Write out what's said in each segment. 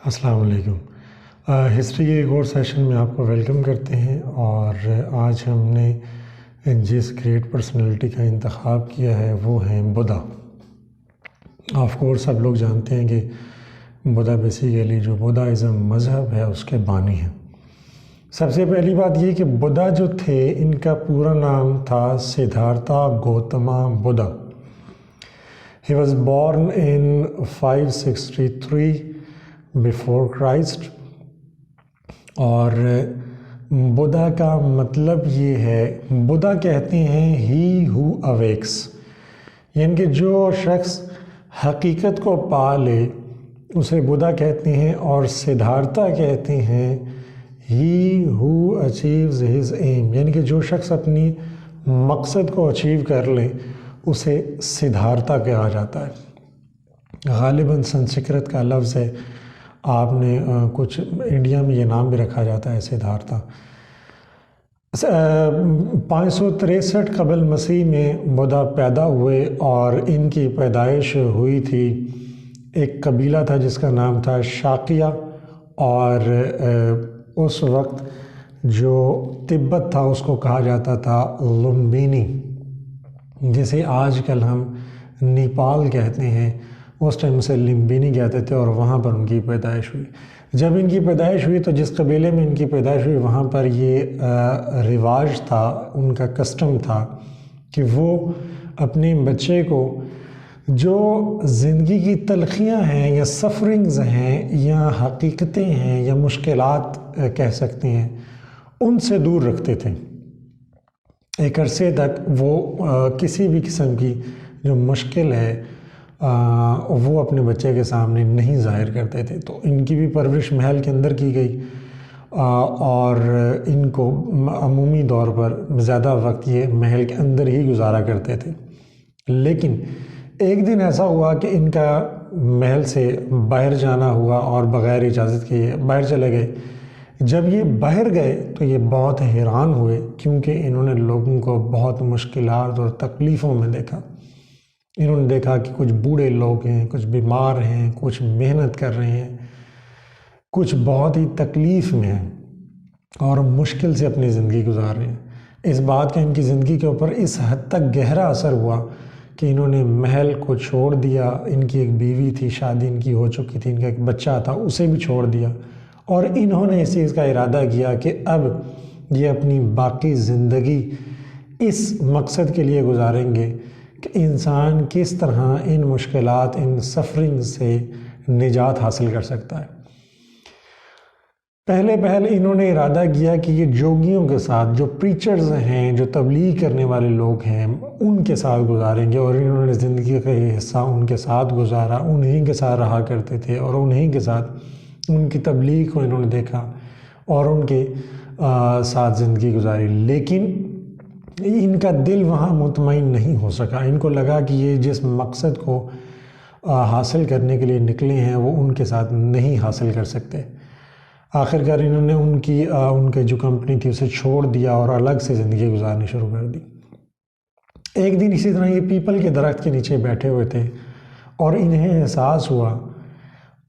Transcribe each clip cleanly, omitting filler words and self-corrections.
السلام علیکم۔ ہسٹری کے ایک اور سیشن میں آپ کو ویلکم کرتے ہیں، اور آج ہم نے جس گریٹ پرسنالٹی کا انتخاب کیا ہے وہ ہیں بدھا۔ آف کورس سب لوگ جانتے ہیں کہ بدھا بیسیکلی جو بدھائزم مذہب ہے اس کے بانی ہیں۔ سب سے پہلی بات یہ کہ بدھا جو تھے ان کا پورا نام تھا Siddhartha Gautam Buddha. He was born in 563 before Christ، اور بدھا کا مطلب یہ ہے، بدھا کہتے ہیں he who awakes، یعنی کہ جو شخص حقیقت کو پا لے اسے بدھا کہتے ہیں، اور سدھارتھا کہتے ہیں he who achieves his aim، یعنی کہ جو شخص اپنی مقصد کو اچیو کر لے اسے سدھارتھا کہا جاتا ہے۔ غالباً سنسکرت کا لفظ ہے، آپ نے کچھ انڈیا میں یہ نام بھی رکھا جاتا ہے سدھارتھا۔ 563 قبل مسیح میں بدھا پیدا ہوئے، اور ان کی پیدائش ہوئی تھی ایک قبیلہ تھا جس کا نام تھا شاکیہ، اور اس وقت جو تبت تھا اس کو کہا جاتا تھا لمبینی، جسے آج کل ہم نیپال کہتے ہیں، اس ٹائم سے لمبینی کہتے تھے، اور وہاں پر ان کی پیدائش ہوئی۔ جب ان کی پیدائش ہوئی تو جس قبیلے میں ان کی پیدائش ہوئی وہاں پر یہ رواج تھا، ان کا کسٹم تھا کہ وہ اپنے بچے کو جو زندگی کی تلخیاں ہیں یا سفرنگز ہیں یا حقیقتیں ہیں یا مشکلات کہہ سکتے ہیں ان سے دور رکھتے تھے۔ ایک عرصے تک وہ کسی بھی قسم کی جو مشکل ہے وہ اپنے بچے کے سامنے نہیں ظاہر کرتے تھے۔ تو ان کی بھی پرورش محل کے اندر کی گئی، اور ان کو عمومی طور پر زیادہ وقت یہ محل کے اندر ہی گزارا کرتے تھے۔ لیکن ایک دن ایسا ہوا کہ ان کا محل سے باہر جانا ہوا، اور بغیر اجازت کے باہر چلے گئے۔ جب یہ باہر گئے تو یہ بہت حیران ہوئے، کیونکہ انہوں نے لوگوں کو بہت مشکلات اور تکلیفوں میں دیکھا۔ انہوں نے دیکھا کہ کچھ بوڑھے لوگ ہیں، کچھ بیمار ہیں، کچھ محنت کر رہے ہیں، کچھ بہت ہی تکلیف میں ہیں اور مشکل سے اپنی زندگی گزار رہے ہیں۔ اس بات کا ان کی زندگی کے اوپر اس حد تک گہرا اثر ہوا کہ انہوں نے محل کو چھوڑ دیا۔ ان کی ایک بیوی تھی، شادی ان کی ہو چکی تھی، ان کا ایک بچہ تھا، اسے بھی چھوڑ دیا، اور انہوں نے اس چیز کا ارادہ کیا کہ اب یہ اپنی باقی زندگی اس مقصد کے لیے گزاریں گے کہ انسان کس طرح ان مشکلات، ان سفرنگ سے نجات حاصل کر سکتا ہے۔ پہلے انہوں نے ارادہ کیا کہ یہ جوگیوں کے ساتھ، جو پریچرز ہیں، جو تبلیغ کرنے والے لوگ ہیں، ان کے ساتھ گزاریں گے، اور انہوں نے زندگی کا یہ حصہ ان کے ساتھ گزارا، انہیں کے ساتھ رہا کرتے تھے، اور انہیں کے ساتھ ان کی تبلیغ کو انہوں نے دیکھا اور ان کے ساتھ زندگی گزاری۔ لیکن ان کا دل وہاں مطمئن نہیں ہو سکا۔ ان کو لگا کہ یہ جس مقصد کو حاصل کرنے کے لیے نکلے ہیں وہ ان کے ساتھ نہیں حاصل کر سکتے۔ آخرکار انہوں نے ان کے جو کمپنی تھی اسے چھوڑ دیا اور الگ سے زندگی گزارنی شروع کر دی۔ ایک دن اسی طرح یہ پیپل کے درخت کے نیچے بیٹھے ہوئے تھے، اور انہیں احساس ہوا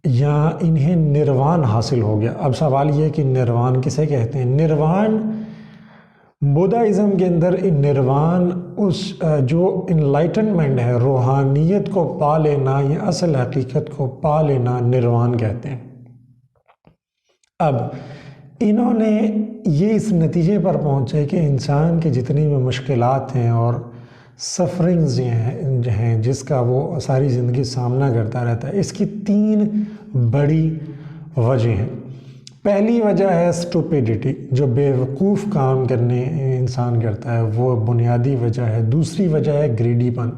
یا انہیں نروان حاصل ہو گیا۔ اب سوال یہ ہے کہ نروان کسے کہتے ہیں؟ نروان بدھائزم کے اندر نروان اس جو انلائٹنمنٹ ہے، روحانیت کو پا لینا یا اصل حقیقت کو پا لینا، نروان کہتے ہیں۔ اب انہوں نے یہ اس نتیجے پر پہنچے کہ انسان کے جتنی بھی مشکلات ہیں اور سفرنگز ہیں جس کا وہ ساری زندگی سامنا کرتا رہتا ہے، اس کی 3 بڑی وجہ ہیں۔ پہلی وجہ ہے اسٹوپیڈیٹی، جو بے وقوف کام کرنے انسان کرتا ہے، وہ بنیادی وجہ ہے۔ دوسری وجہ ہے گریڈی پن،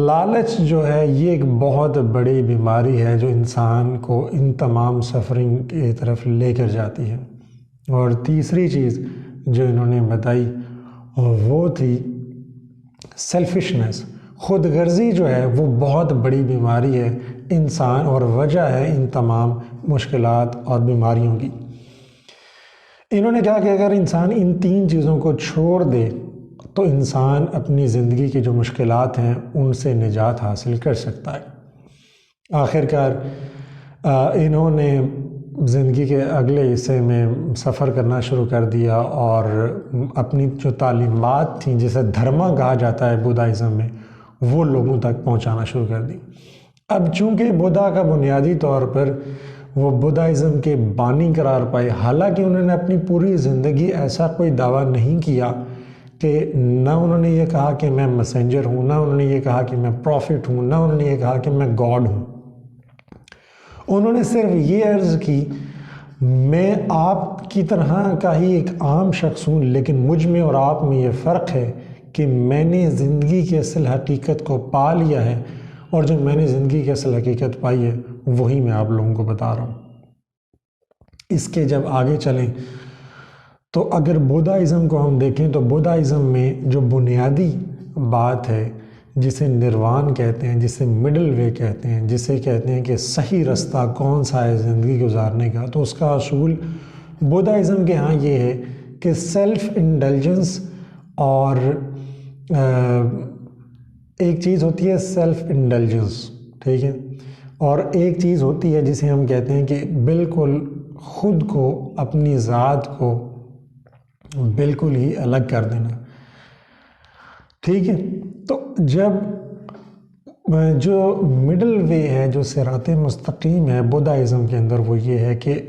لالچ جو ہے یہ ایک بہت بڑی بیماری ہے جو انسان کو ان تمام سفرنگ کی طرف لے کر جاتی ہے۔ اور تیسری چیز جو انہوں نے بتائی وہ تھی سیلفشنس، خود غرضی جو ہے وہ بہت بڑی بیماری ہے انسان، اور وجہ ہے ان تمام مشکلات اور بیماریوں کی۔ انہوں نے کہا کہ اگر انسان ان 3 چیزوں کو چھوڑ دے تو انسان اپنی زندگی کی جو مشکلات ہیں ان سے نجات حاصل کر سکتا ہے۔ آخرکار انہوں نے زندگی کے اگلے حصے میں سفر کرنا شروع کر دیا اور اپنی جو تعلیمات تھیں جسے دھرما کہا جاتا ہے بدھائزم میں، وہ لوگوں تک پہنچانا شروع کر دی۔ اب چونکہ بدھا کا بنیادی طور پر وہ بدھائزم کے بانی قرار پائے، حالانکہ انہوں نے اپنی پوری زندگی ایسا کوئی دعویٰ نہیں کیا کہ نہ انہوں نے یہ کہا کہ میں میسنجر ہوں، نہ انہوں نے یہ کہا کہ میں پروفٹ ہوں، نہ انہوں نے یہ کہا کہ میں گاڈ ہوں۔ انہوں نے صرف یہ عرض کی میں آپ کی طرح کا ہی ایک عام شخص ہوں، لیکن مجھ میں اور آپ میں یہ فرق ہے کہ میں نے زندگی کی اصل حقیقت کو پا لیا ہے، اور جو میں نے زندگی کی اصل حقیقت پائی ہے وہی میں آپ لوگوں کو بتا رہا ہوں۔ اس کے جب آگے چلیں تو اگر بدھائزم کو ہم دیکھیں تو بدھائزم میں جو بنیادی بات ہے جسے نروان کہتے ہیں، جسے مڈل وے کہتے ہیں، جسے کہتے ہیں کہ صحیح رستہ کون سا ہے زندگی گزارنے کا، تو اس کا اصول بدھائزم کے ہاں یہ ہے کہ سیلف انڈلجنس، اور ایک چیز ہوتی ہے سیلف انڈلجنس، ٹھیک ہے، اور ایک چیز ہوتی ہے جسے ہم کہتے ہیں کہ بالکل خود کو، اپنی ذات کو بالکل ہی الگ کر دینا، ٹھیک ہے۔ تو جب جو مڈل وے ہے، جو صراط مستقیم ہے بدھائزم کے اندر، وہ یہ ہے کہ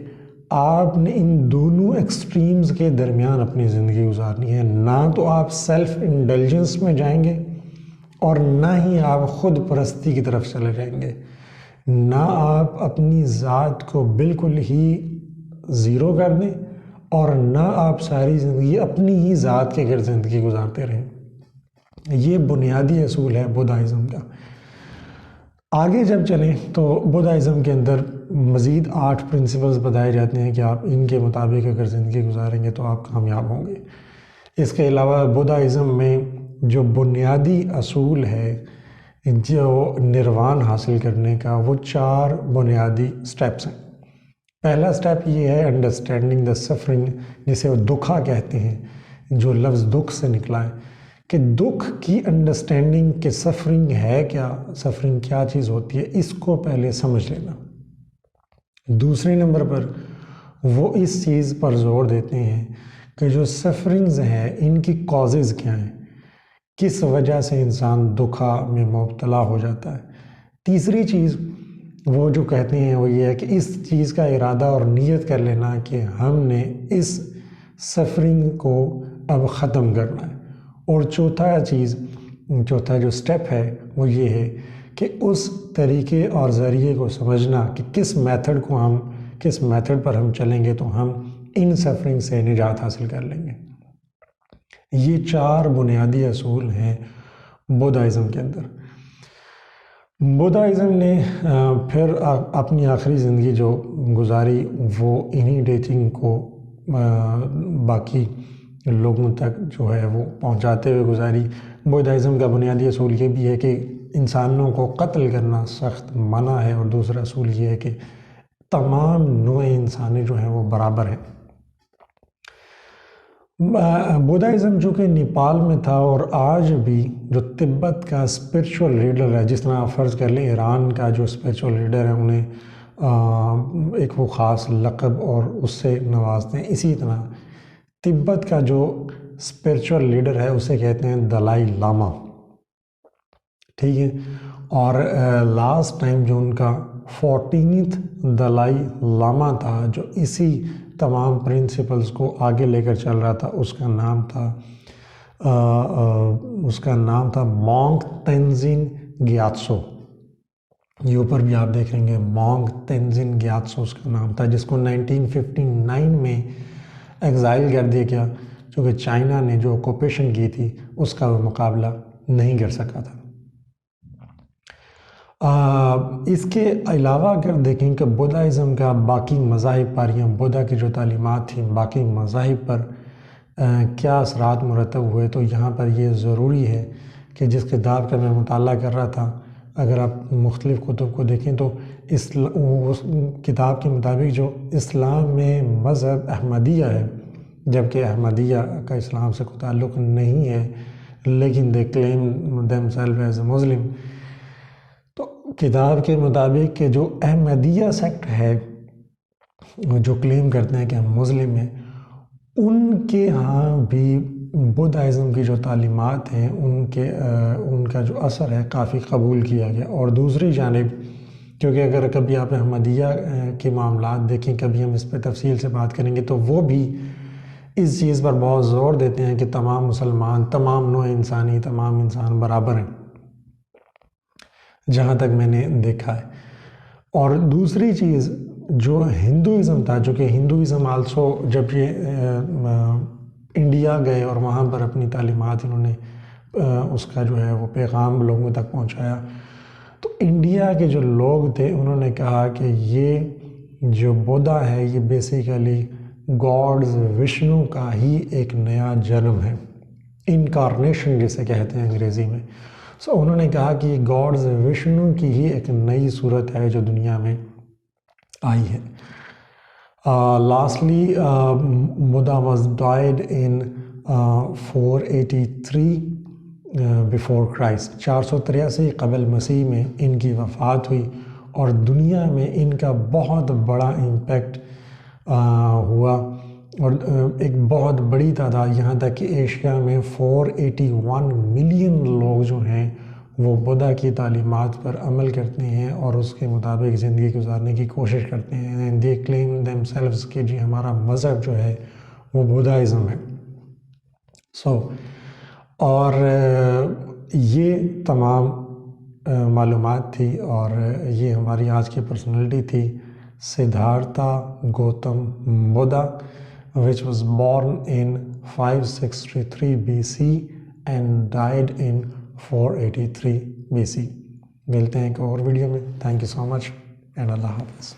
آپ نے ان دونوں ایکسٹریمز کے درمیان اپنی زندگی گزارنی ہے، نہ تو آپ سیلف انڈلجنس میں جائیں گے اور نہ ہی آپ خود پرستی کی طرف چلے جائیں گے، نہ آپ اپنی ذات کو بالکل ہی زیرو کر دیں اور نہ آپ ساری زندگی اپنی ہی ذات کے گرد زندگی گزارتے رہیں۔ یہ بنیادی اصول ہے بدھائزم کا۔ آگے جب چلیں تو بدھائزم کے اندر مزید 8 پرنسپلز بتائے جاتے ہیں کہ آپ ان کے مطابق اگر زندگی گزاریں گے تو آپ کامیاب ہوں گے۔ اس کے علاوہ بدھائزم میں جو بنیادی اصول ہے جو نروان حاصل کرنے کا، وہ 4 بنیادی سٹیپس ہیں۔ پہلا سٹیپ یہ ہے انڈرسٹینڈنگ دا سفرنگ، جسے وہ دکھا کہتے ہیں، جو لفظ دکھ سے نکلا ہے، کہ دکھ کی انڈرسٹینڈنگ کہ سفرنگ ہے کیا، سفرنگ کیا چیز ہوتی ہے، اس کو پہلے سمجھ لینا۔ دوسرے نمبر پر وہ اس چیز پر زور دیتے ہیں کہ جو سفرنگز ہیں ان کی کازز کیا ہیں، کس وجہ سے انسان دکھا میں مبتلا ہو جاتا ہے۔ تیسری چیز وہ جو کہتے ہیں وہ یہ ہے کہ اس چیز کا ارادہ اور نیت کر لینا کہ ہم نے اس سفرنگ کو اب ختم کرنا ہے۔ اور چوتھا جو سٹیپ ہے وہ یہ ہے کہ اس طریقے اور ذریعے کو سمجھنا کہ کس میتھڈ پر ہم چلیں گے تو ہم ان سفرنگ سے نجات حاصل کر لیں گے۔ یہ 4 بنیادی اصول ہیں بدھائزم کے اندر۔ بدھائزم نے پھر اپنی آخری زندگی جو گزاری وہ انہی ٹیچنگ کو باقی لوگوں تک جو ہے وہ پہنچاتے ہوئے گزاری۔ بدھائزم کا بنیادی اصول یہ بھی ہے کہ انسانوں کو قتل کرنا سخت منع ہے، اور دوسرا اصول یہ ہے کہ تمام نوع انسانی جو ہیں وہ برابر ہیں۔ بدھائزم جو کہ نیپال میں تھا اور آج بھی جو تبت کا اسپرچول لیڈر ہے، جس طرح فرض کر لیں ایران کا جو اسپرچول لیڈر ہے انہیں ایک وہ خاص لقب اور اس سے نوازتے ہیں، اسی طرح تبت کا جو اسپرچول لیڈر ہے اسے کہتے ہیں دلائی لاما، ٹھیک ہے۔ اور لاسٹ ٹائم جو ان کا 14th دلائی لاما تھا، جو اسی تمام پرنسپلز کو آگے لے کر چل رہا تھا، اس کا نام تھا مونگ تینزن گیاتسو۔ یہ اوپر بھی آپ دیکھ رہیں گے مونگ تینزن گیاتسو اس کا نام تھا، جس کو 1959 میں ایگزائل کر دیا گیا، چونکہ چائنا نے جو آکوپیشن کی تھی اس کا وہ مقابلہ نہیں کر سکا تھا۔ اس کے علاوہ اگر دیکھیں کہ بدھائزم کا باقی مذاہب پر یا بدھا کی جو تعلیمات تھیں باقی مذاہب پر کیا اثرات مرتب ہوئے، تو یہاں پر یہ ضروری ہے کہ جس کتاب کا میں مطالعہ کر رہا تھا، اگر آپ مختلف کتب کو دیکھیں تو اس کتاب کے مطابق جو اسلام میں مذہب احمدیہ ہے، جبکہ احمدیہ کا اسلام سے کوئی تعلق نہیں ہے، لیکن they claim themselves as a Muslim، تو کتاب کے مطابق کہ جو احمدیہ سیکٹ ہے جو کلیم کرتے ہیں کہ ہم مسلم ہیں، ان کے ہاں بھی بدھازم کی جو تعلیمات ہیں ان کا جو اثر ہے کافی قبول کیا گیا۔ اور دوسری جانب کیونکہ اگر کبھی آپ احمدیہ کے معاملات دیکھیں، کبھی ہم اس پہ تفصیل سے بات کریں گے، تو وہ بھی اس چیز پر بہت زور دیتے ہیں کہ تمام مسلمان، تمام نوع انسانی، تمام انسان برابر ہیں، جہاں تک میں نے دیکھا ہے۔ اور دوسری چیز جو ہندوازم تھا، جو کہ ہندوازم آلسو جب یہ انڈیا گئے اور وہاں پر اپنی تعلیمات انہوں نے اس کا جو ہے وہ پیغام لوگوں تک پہنچایا، تو انڈیا کے جو لوگ تھے انہوں نے کہا کہ یہ جو بدھا ہے یہ بیسیکلی گاڈز وشنو کا ہی ایک نیا جنم ہے، انکارنیشن جسے کہتے ہیں انگریزی میں۔ سو انہوں نے کہا کہ یہ گاڈز وشنو کی ہی ایک نئی صورت ہے جو دنیا میں آئی ہے۔ Lastly, Buddha was died in 483 before Christ. 483 قبل مسیح میں ان کی وفات ہوئی، اور دنیا میں ان کا بہت بڑا امپیکٹ ہوا، اور ایک بہت بڑی تعداد، یہاں تک کہ ایشیا میں 481 ملین لوگ جو ہیں وہ بدھا کی تعلیمات پر عمل کرتے ہیں اور اس کے مطابق زندگی گزارنے کی کوشش کرتے ہیں۔ and they claim themselves کہ جی ہمارا مذہب جو ہے وہ بدھائزم ہے۔ اور یہ تمام معلومات تھی، اور یہ ہماری آج کی پرسنالٹی تھی، Siddhartha Gautam Buddha which was born in 563 BC and died in 483 BC۔ ملتے ہیں ایک اور ویڈیو میں۔ Thank you so much and اللہ حافظ۔